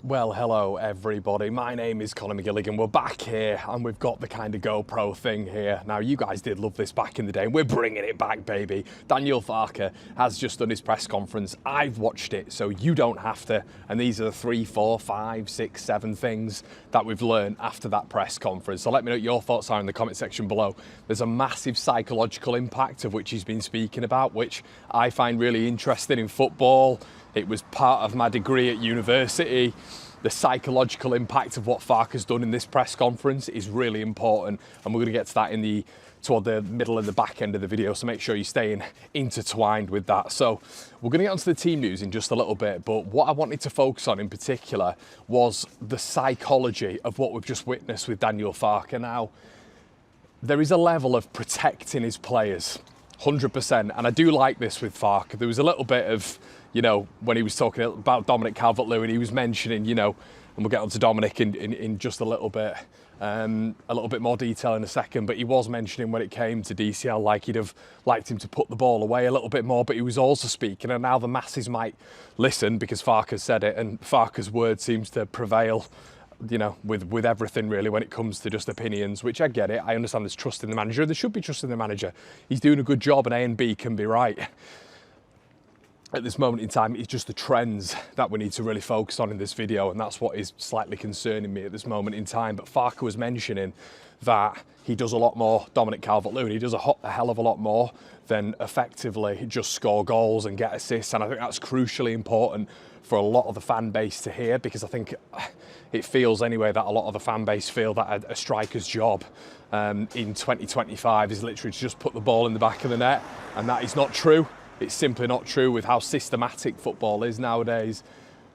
Well, hello everybody, my name is Conor McGilligan. We're back here and we've got the kind of GoPro thing here. Now, you guys did love this back in the day and we're bringing it back, baby. Daniel Farke has just done his press conference. I've watched it, so you don't have to. And these are the 3, 4, 5, 6, 7 things that we've learned after that press conference. So let me know what your thoughts are in the comment section below. There's a massive psychological impact of which he's been speaking about, which I find really interesting in football. It was part of my degree at university. The psychological impact of what Farke has done in this press conference is really important, and we're going to get to that toward the middle and the back end of the video, so make sure you're staying intertwined with that. So we're going to get onto the team news in just a little bit, but what I wanted to focus on in particular was the psychology of what we've just witnessed with Daniel Farke. Now, there is a level of protecting his players, 100%, and I do like this with Farke. There was a little bit of, when he was talking about Dominic Calvert-Lewin, he was mentioning, and we'll get on to Dominic in just a little bit more detail in a second, but he was mentioning when it came to DCL, like he'd have liked him to put the ball away a little bit more, but he was also speaking, and now the masses might listen because Farke said it, and Farke's word seems to prevail, with everything really when it comes to just opinions, which I get it. I understand there's trust in the manager. There should be trust in the manager. He's doing a good job and A and B can be right. At this moment in time, it's just the trends that we need to really focus on in this video, and that's what is slightly concerning me at this moment in time. But Farke was mentioning that he does a lot more, Dominic Calvert-Lewin, he does a hell of a lot more than effectively just score goals and get assists, and I think that's crucially important for a lot of the fan base to hear, because I think it feels anyway that a lot of the fan base feel that a striker's job in 2025 is literally to just put the ball in the back of the net, and that is not true. It's simply not true with how systematic football is nowadays.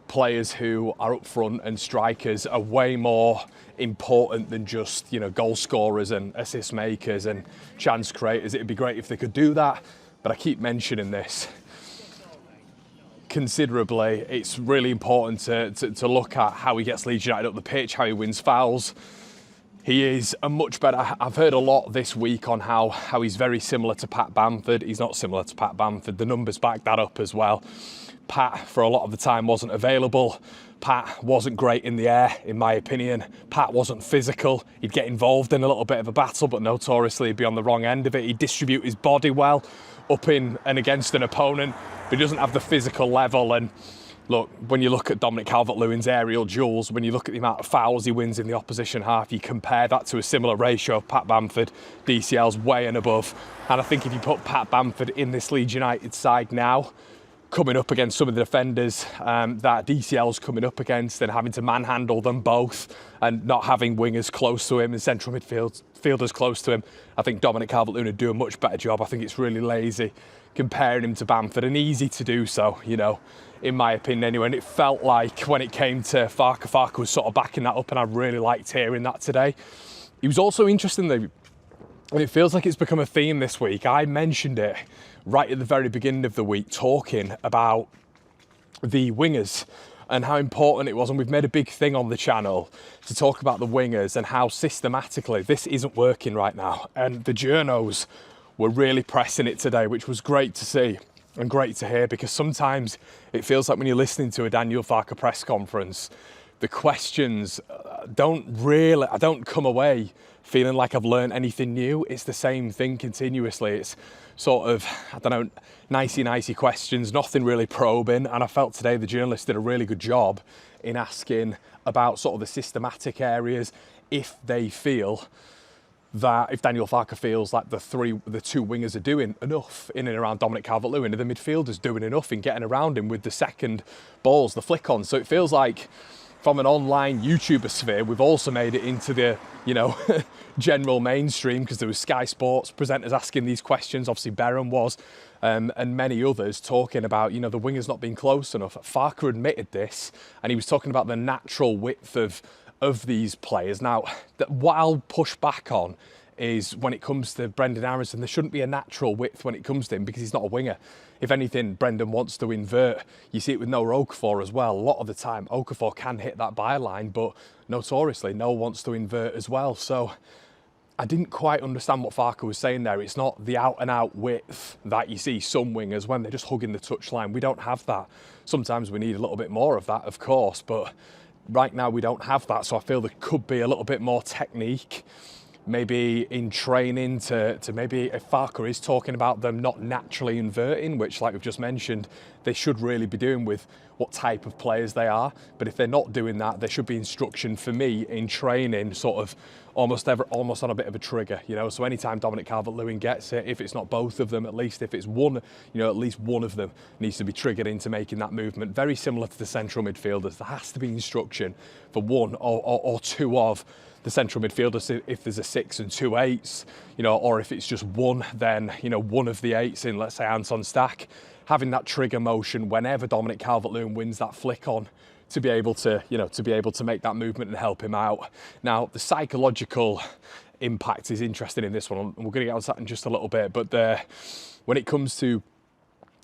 Players who are up front and strikers are way more important than just, goal scorers and assist makers and chance creators. It'd be great if they could do that, but I keep mentioning this considerably. It's really important to look at how he gets Leeds United up the pitch, how he wins fouls. He is a much better. I've heard a lot this week on how he's very similar to Pat Bamford. He's not similar to Pat Bamford. The numbers back that up as well. Pat, for a lot of the time, wasn't available. Pat wasn't great in the air, in my opinion. Pat wasn't physical. He'd get involved in a little bit of a battle, but notoriously he'd be on the wrong end of it. He'd distribute his body well up in and against an opponent, but he doesn't have the physical level. And look, when you look at Dominic Calvert-Lewin's aerial duels, when you look at the amount of fouls he wins in the opposition half, you compare that to a similar ratio of Pat Bamford, DCL's way and above. And I think if you put Pat Bamford in this Leeds United side now, coming up against some of the defenders that DCL's coming up against, and having to manhandle them both and not having wingers close to him and central midfielders close to him, I think Dominic Calvert-Lewin would do a much better job. I think it's really lazy comparing him to Bamford, and easy to do so, in my opinion anyway. And it felt like when it came to Farke was sort of backing that up, and I really liked hearing that today. He was also interesting, and it feels like it's become a theme this week. I mentioned it right at the very beginning of the week, talking about the wingers and how important it was, and we've made a big thing on the channel to talk about the wingers and how systematically this isn't working right now. And the journos were really pressing it today, which was great to see and great to hear, because sometimes it feels like when you're listening to a Daniel Farke press conference, the questions I don't come away feeling like I've learned anything new. It's the same thing continuously. It's sort of, nicey questions, nothing really probing. And I felt today the journalists did a really good job in asking about sort of the systematic areas, if Daniel Farke feels like the two wingers are doing enough in and around Dominic Calvert-Lewin, and the midfielders doing enough in getting around him with the second balls, the flick-on. So it feels like from an online YouTuber sphere, we've also made it into the, general mainstream, because there was Sky Sports presenters asking these questions. Obviously, Berram was, and many others talking about, the wingers not being close enough. Farke admitted this, and he was talking about the natural width of these players. Now, what I'll push back on is when it comes to Brendan Aronson, there shouldn't be a natural width when it comes to him, because he's not a winger. If anything, Brendan wants to invert. You see it with Noah Okafor as well. A lot of the time, Okafor can hit that byline, but notoriously, Noah wants to invert as well. So I didn't quite understand what Farke was saying there. It's not the out-and-out width that you see some wingers when they're just hugging the touchline. We don't have that. Sometimes we need a little bit more of that, of course, but Right now we don't have that, so I feel there could be a little bit more technique, maybe in training to maybe if Farke is talking about them not naturally inverting, which like we've just mentioned, they should really be doing with what type of players they are. But if they're not doing that, there should be instruction for me in training, sort of almost on a bit of a trigger, you know. So anytime Dominic Calvert-Lewin gets it, if it's not both of them, at least if it's one, you know, at least one of them needs to be triggered into making that movement. Very similar to the central midfielders, there has to be instruction for one or two of the central midfielders, if there's a 6 and 2 8s, you know, or if it's just one, then, you know, one of the 8s in, let's say, Anton Stack, having that trigger motion whenever Dominic Calvert-Lewin wins that flick on, to be able to, you know, to be able to make that movement and help him out. Now, the psychological impact is interesting in this one, and we're going to get on to that in just a little bit, but when it comes to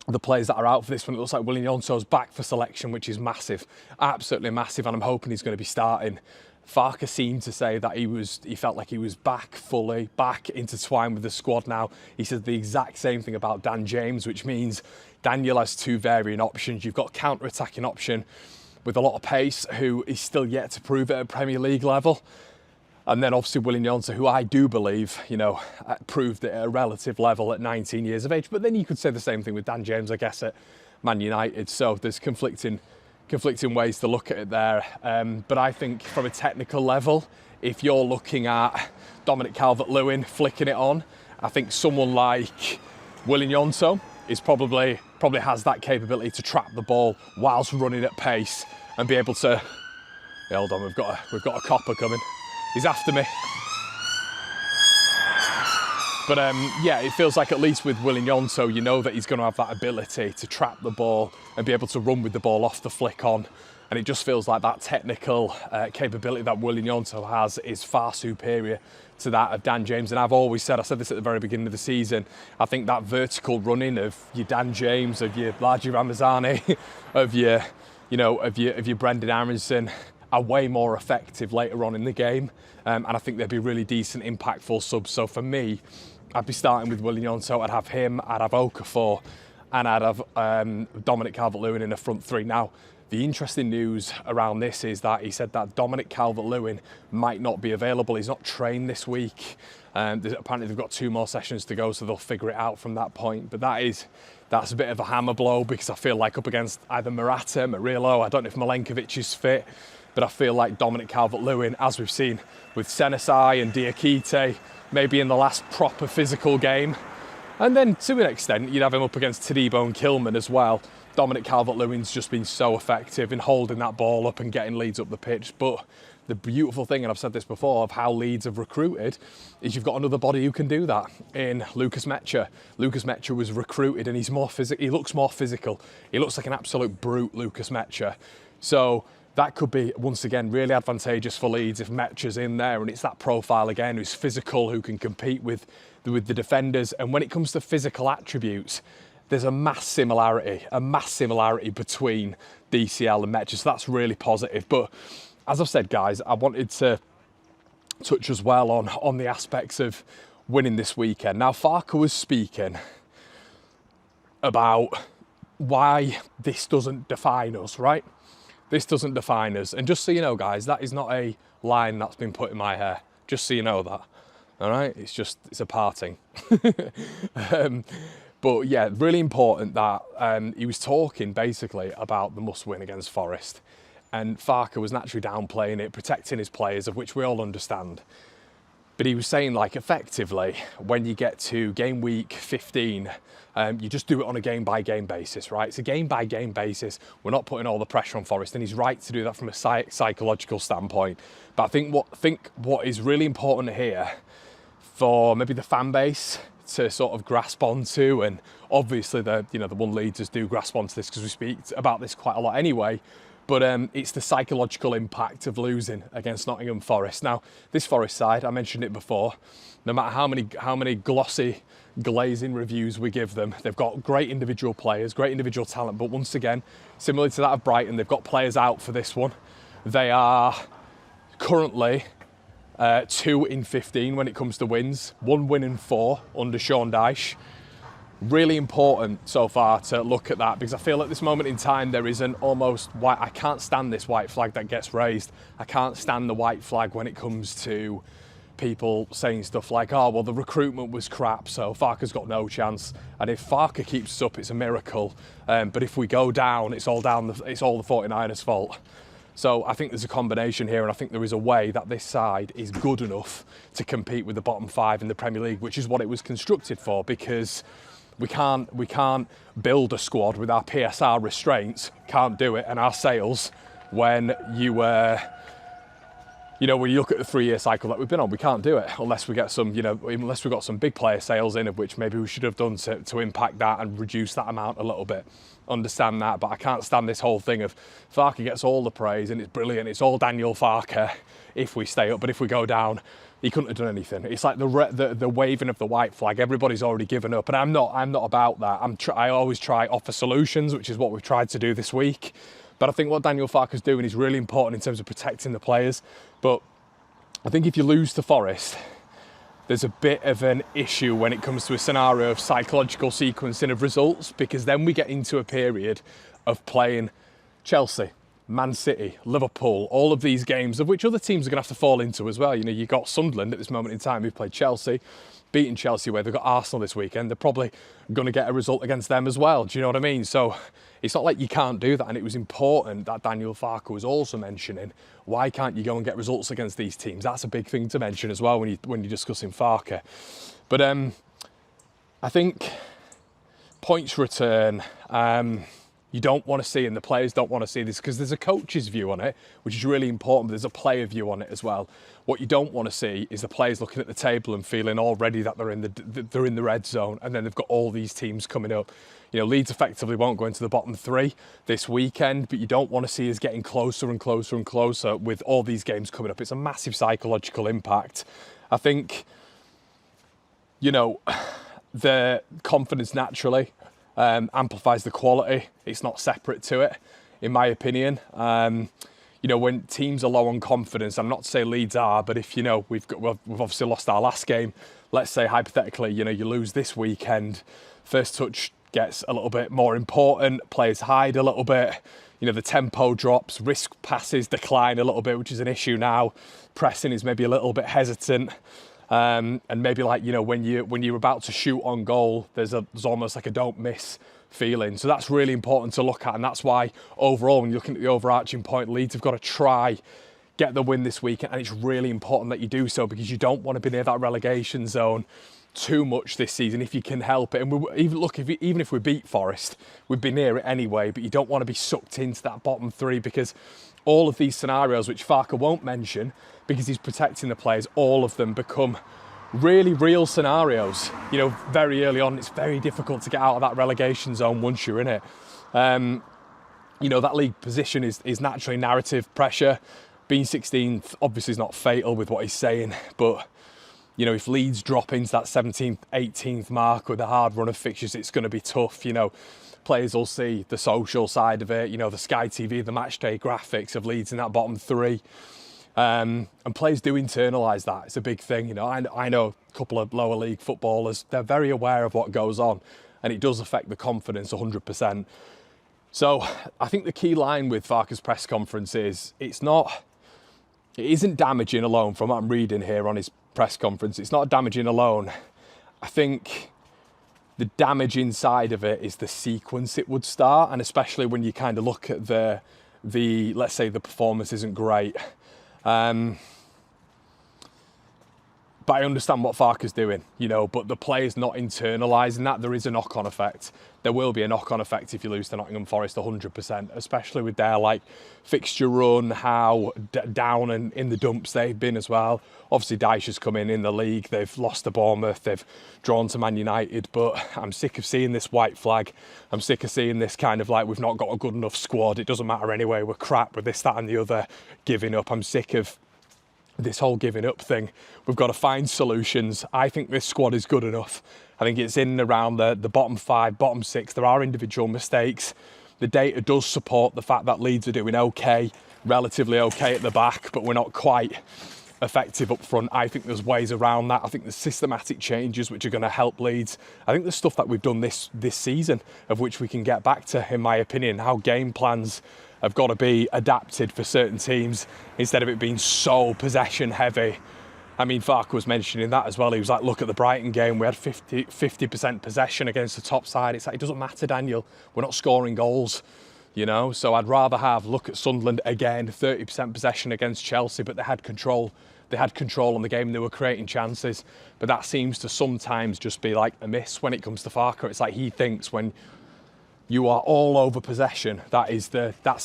the players that are out for this one, it looks like Willian Jonsso's back for selection, which is massive, absolutely massive, and I'm hoping he's going to be starting. Farke seemed to say that he felt like he was fully back intertwined with the squad now. He said the exact same thing about Dan James, which means Daniel has two varying options. You've got counter-attacking option with a lot of pace, who is still yet to prove it at Premier League level. And then obviously Willian Jonsson, who I do believe, you know, proved it at a relative level at 19 years of age. But then you could say the same thing with Dan James, I guess, at Man United. So there's conflicting ways to look at it there. But I think from a technical level, if you're looking at Dominic Calvert-Lewin flicking it on, I think someone like Willian Jonsson is probably has that capability to trap the ball whilst running at pace and be able to. Yeah, hold on, we've got a copper coming. He's after me. But yeah, it feels like at least with Willian Jonsson, you know that he's going to have that ability to trap the ball and be able to run with the ball off the flick on. And it just feels like that technical capability that Willian Jonsson has is far superior to that of Dan James. And I've always said, I said this at the very beginning of the season, I think that vertical running of your Dan James, of your Largi Ramazani, of your Brendan Aronson are way more effective later on in the game. And I think they'd be really decent, impactful subs. So for me, I'd be starting with Willian Jonsson. I'd have him, I'd have Okafor, and I'd have Dominic Calvert-Lewin in the front three. Now, the interesting news around this is that he said that Dominic Calvert-Lewin might not be available. He's not trained this week. Apparently they've got 2 more sessions to go, so they'll figure it out from that point. But that's a bit of a hammer blow, because I feel like up against either Morata, Murillo, I don't know if Milenkovic is fit, but I feel like Dominic Calvert-Lewin, as we've seen with Senesai and Diakite, maybe in the last proper physical game. And then to an extent, you'd have him up against Todibo and Kilman as well. Dominic Calvert-Lewin's just been so effective in holding that ball up and getting Leeds up the pitch. But the beautiful thing, and I've said this before, of how Leeds have recruited, is you've got another body who can do that in Lucas Mecha. Lucas Mecha was recruited and he's more physical. He looks more physical. He looks like an absolute brute, Lucas Mecha. So that could be, once again, really advantageous for Leeds if Mecha's in there, and it's that profile again who's physical, who can compete with the defenders. And when it comes to physical attributes, there's a mass similarity between DCL and Mecha, so that's really positive. But as I've said, guys, I wanted to touch as well on the aspects of winning this weekend. Now, Farke was speaking about why this doesn't define us, right? This doesn't define us. And just so you know, guys, that is not a line that's been put in my hair. Just so you know that, all right? It's a parting. But yeah, really important that he was talking basically about the must-win against Forest. And Farke was naturally downplaying it, protecting his players, of which we all understand. But he was saying, like, effectively, when you get to game week 15, you just do it on a game-by-game basis, right? It's a game-by-game basis. We're not putting all the pressure on Forest, and he's right to do that from a psychological standpoint. But I think what is really important here for maybe the fan base to sort of grasp onto, and obviously the one leaders do grasp onto this because we speak about this quite a lot anyway, but it's the psychological impact of losing against Nottingham Forest. Now, this Forest side, I mentioned it before, no matter how many glossy, glazing reviews we give them, they've got great individual players, great individual talent, but once again, similar to that of Brighton, they've got players out for this one. They are currently 2 in 15 when it comes to wins, 1 win in 4 under Sean Dyche. Really important so far to look at that, because I feel at this moment in time there is an almost white, I can't stand this white flag that gets raised. I can't stand the white flag when it comes to people saying stuff like, oh, well, the recruitment was crap, so Farke's got no chance. And if Farke keeps us up, it's a miracle. But if we go down, it's all the 49ers' fault. So I think there's a combination here, and I think there is a way that this side is good enough to compete with the bottom 5 in the Premier League, which is what it was constructed for, because we can't build a squad with our PSR restraints, can't do it, and our sales when when you look at the 3-year cycle that we've been on, we can't do it unless we get some, unless we've got some big player sales in, of which maybe we should have done to impact that and reduce that amount a little bit. Understand that, but I can't stand this whole thing of Farke gets all the praise and it's brilliant, it's all Daniel Farke if we stay up, but if we go down, he couldn't have done anything. It's like the waving of the white flag. Everybody's already given up, and I'm not about that. I always try offer solutions, which is what we've tried to do this week. But I think what Daniel Farke's doing is really important in terms of protecting the players. But I think if you lose to Forest, there's a bit of an issue when it comes to a scenario of psychological sequencing of results, because then we get into a period of playing Chelsea, Man City, Liverpool, all of these games, of which other teams are going to have to fall into as well. You've got Sunderland at this moment in time, who've played Chelsea, beaten Chelsea away. They've got Arsenal this weekend. They're probably going to get a result against them as well. Do you know what I mean? So it's not like you can't do that. And it was important that Daniel Farke was also mentioning, why can't you go and get results against these teams? That's a big thing to mention as well when you're discussing Farke. But I think points return, you don't want to see, and the players don't want to see this, because there's a coach's view on it, which is really important, but there's a player view on it as well. What you don't want to see is the players looking at the table and feeling already that they're in the red zone, and then they've got all these teams coming up. Leeds effectively won't go into the bottom 3 this weekend, but you don't want to see us getting closer and closer and closer with all these games coming up. It's a massive psychological impact. I think, the confidence naturally amplifies the quality. It's not separate to it, in my opinion. When teams are low on confidence, I'm not to say Leeds are, but if we've obviously lost our last game. Let's say hypothetically, you lose this weekend, first touch gets a little bit more important, players hide a little bit, the tempo drops, risk passes decline a little bit, which is an issue now. Pressing is maybe a little bit hesitant. And maybe when you're about to shoot on goal, there's almost like a don't miss feeling. So that's really important to look at, and that's why overall, when you're looking at the overarching point, Leeds have got to try get the win this weekend, and it's really important that you do so, because you don't want to be near that relegation zone too much this season if you can help it. And even if we beat Forest, we'd be near it anyway, but you don't want to be sucked into that bottom 3, because all of these scenarios, which Farke won't mention because he's protecting the players, all of them become really real scenarios. Very early on, it's very difficult to get out of that relegation zone once you're in it. That league position is naturally narrative pressure. Being 16th obviously is not fatal with what he's saying, but if Leeds drop into that 17th, 18th mark with a hard run of fixtures, it's going to be tough. Players will see the social side of it, the Sky TV, the match day graphics of Leeds in that bottom 3. And players do internalise that. It's a big thing. I know a couple of lower league footballers, they're very aware of what goes on, and it does affect the confidence 100%. So I think the key line with Farke's press conference is, it isn't damaging alone from what I'm reading here on his press conference. It's not damaging alone. I think the damaging side of it is the sequence it would start, and especially when you kind of look at the let's say the performance isn't great. But I understand what Farke's doing, but the players not internalising that, there is a knock-on effect. There will be a knock-on effect if you lose to Nottingham Forest 100%, especially with their fixture run, how down and in the dumps they've been as well. Obviously, Dyche has come in the league. They've lost to Bournemouth. They've drawn to Man United. But I'm sick of seeing this white flag. I'm sick of seeing this kind of we've not got a good enough squad. It doesn't matter anyway. We're crap with this, that and the other. Giving up. I'm sick of this whole giving up thing. We've got to find solutions. I think this squad is good enough. I think it's in and around the bottom 5, bottom 6. There are individual mistakes. The data does support the fact that Leeds are doing okay, relatively okay at the back, but we're not quite effective up front. I think there's ways around that. I think there's systematic changes which are going to help Leeds. I think there's stuff that we've done this season of which we can get back to, in my opinion, how game plans have got to be adapted for certain teams instead of it being so possession heavy. I mean, Farke was mentioning that as well. He was like, look at the Brighton game. We had 50% possession against the top side. It's like, it doesn't matter, Daniel. We're not scoring goals, you know? So I'd rather look at Sunderland again, 30% possession against Chelsea, but they had control. They had control on the game. They were creating chances. But that seems to sometimes just be like a miss when it comes to Farke. It's like he thinks when you are all over possession, that's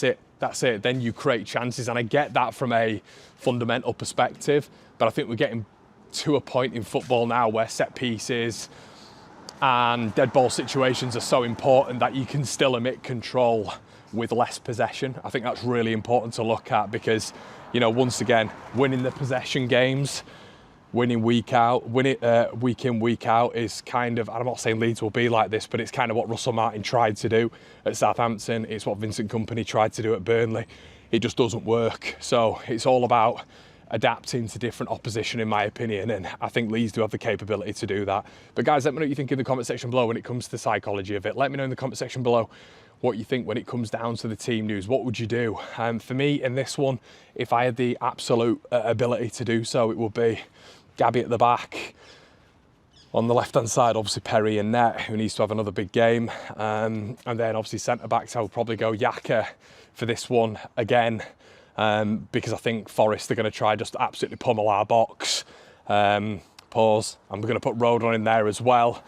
it. Then you create chances. And I get that from a fundamental perspective. But I think we're getting to a point in football now where set pieces and dead ball situations are so important that you can still emit control with less possession. I think that's really important to look at because, you know, once again, winning the possession games, winning week in, week out is kind of, I'm not saying Leeds will be like this, but it's kind of what Russell Martin tried to do at Southampton. It's what Vincent Kompany tried to do at Burnley. It just doesn't work. So it's all about adapting to different opposition, in my opinion, and I think Leeds do have the capability to do that. But guys, let me know what you think in the comment section below when it comes to the psychology of it. Let me know in the comment section below what you think when it comes down to the team news. What would you do? For me, in this one, if I had the absolute ability to do so, it would be Gabby at the back. On the left-hand side, obviously Perry and Net, who needs to have another big game. And then obviously centre-backs, I would probably go Yaka for this one again. Because I think Forest are going to try just absolutely pummel our box. Pause. I'm going to put Rodon in there as well.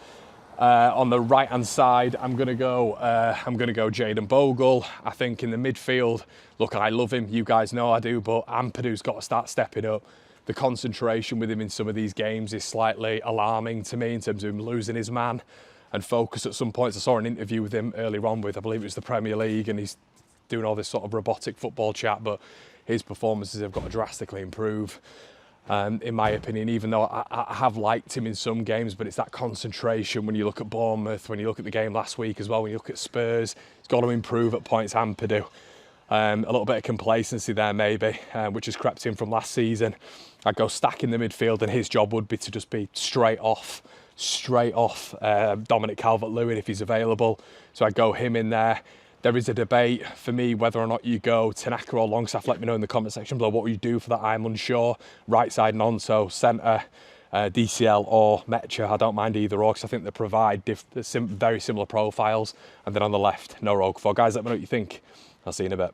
On the right hand side, I'm going to go Jayden Bogle. I think in the midfield, look, I love him. You guys know I do, but Ampadu's got to start stepping up. The concentration with him in some of these games is slightly alarming to me in terms of him losing his man and focus at some points. I saw an interview with him earlier on with, I believe it was the Premier League, and he's doing all this sort of robotic football chat, but his performances have got to drastically improve, in my opinion, even though I have liked him in some games, but it's that concentration when you look at Bournemouth, when you look at the game last week as well, when you look at Spurs, he's got to improve at points, Ampadu. A little bit of complacency there maybe, which has crept in from last season. I'd go Stack in the midfield, and his job would be to just be straight off Dominic Calvert-Lewin if he's available. So I'd go him in there. There is a debate for me whether or not you go Tanaka or Longstaff. Let me know in the comment section below what you do for that. I'm unsure. Right side Nonso, centre, DCL or Mecha. I don't mind either or because I think they provide very similar profiles. And then on the left, no Okafor. Guys, let me know what you think. I'll see you in a bit.